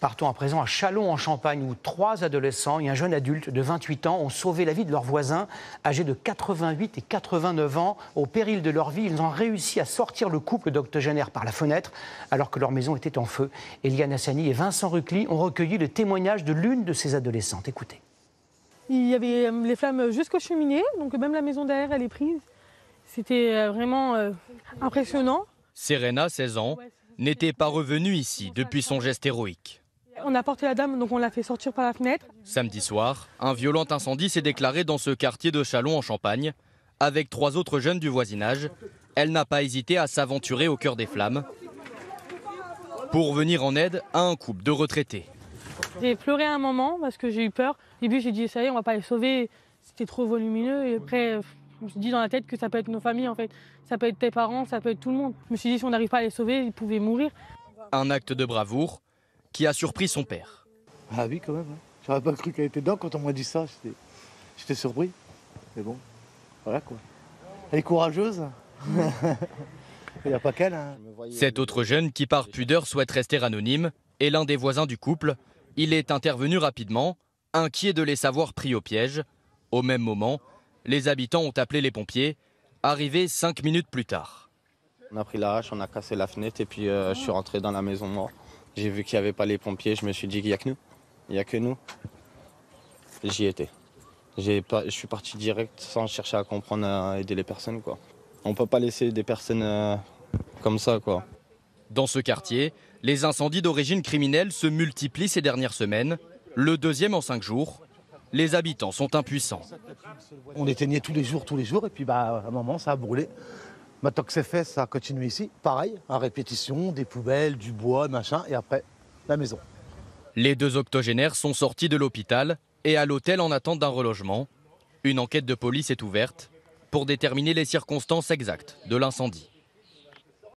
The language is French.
Partons à présent à Châlons en Champagne où 3 adolescents et un jeune adulte de 28 ans ont sauvé la vie de leurs voisins âgés de 88 et 89 ans. Au péril de leur vie, ils ont réussi à sortir le couple d'octogénaires par la fenêtre alors que leur maison était en feu. Eliane Hassani et Vincent Rucli ont recueilli le témoignage de l'une de ces adolescentes. Écoutez. Il y avait les flammes jusqu'aux cheminées, donc même la maison derrière elle est prise. C'était vraiment impressionnant. Serena, 16 ans, n'était pas revenue ici depuis son geste héroïque. On a porté la dame, donc on l'a fait sortir par la fenêtre. Samedi soir, un violent incendie s'est déclaré dans ce quartier de Châlons en Champagne. Avec 3 autres jeunes du voisinage, elle n'a pas hésité à s'aventurer au cœur des flammes pour venir en aide à un couple de retraités. J'ai pleuré un moment parce que j'ai eu peur. Au début, j'ai dit ça y est, on va pas les sauver. C'était trop volumineux. Et après, je me suis dit dans la tête que ça peut être nos familles en fait. Ça peut être tes parents, ça peut être tout le monde. Je me suis dit si on n'arrive pas à les sauver, ils pouvaient mourir. Un acte de bravoure qui a surpris son père. Ah oui, quand même. Hein. J'aurais pas cru qu'elle était dedans quand on m'a dit ça. J'étais surpris. Mais bon, voilà quoi. Elle est courageuse. Il n'y a pas qu'elle. Hein. Cet autre jeune qui par pudeur souhaite rester anonyme est l'un des voisins du couple. Il est intervenu rapidement, inquiet de les savoir pris au piège. Au même moment, les habitants ont appelé les pompiers, arrivés 5 minutes plus tard. On a pris la hache, on a cassé la fenêtre et puis je suis rentré dans la maison mort. J'ai vu qu'il n'y avait pas les pompiers, je me suis dit qu'il n'y a que nous. Il n'y a que nous. J'y étais. Je suis parti direct sans chercher à comprendre, à aider les personnes, quoi. On ne peut pas laisser des personnes comme ça, quoi. Dans ce quartier, les incendies d'origine criminelle se multiplient ces dernières semaines. Le deuxième en 5 jours. Les habitants sont impuissants. On éteignait tous les jours, et puis à un moment, ça a brûlé. Maintenant que c'est fait, ça a continué ici. Pareil, à répétition, des poubelles, du bois, machin, et après, la maison. Les 2 octogénaires sont sortis de l'hôpital et à l'hôtel en attente d'un relogement. Une enquête de police est ouverte pour déterminer les circonstances exactes de l'incendie.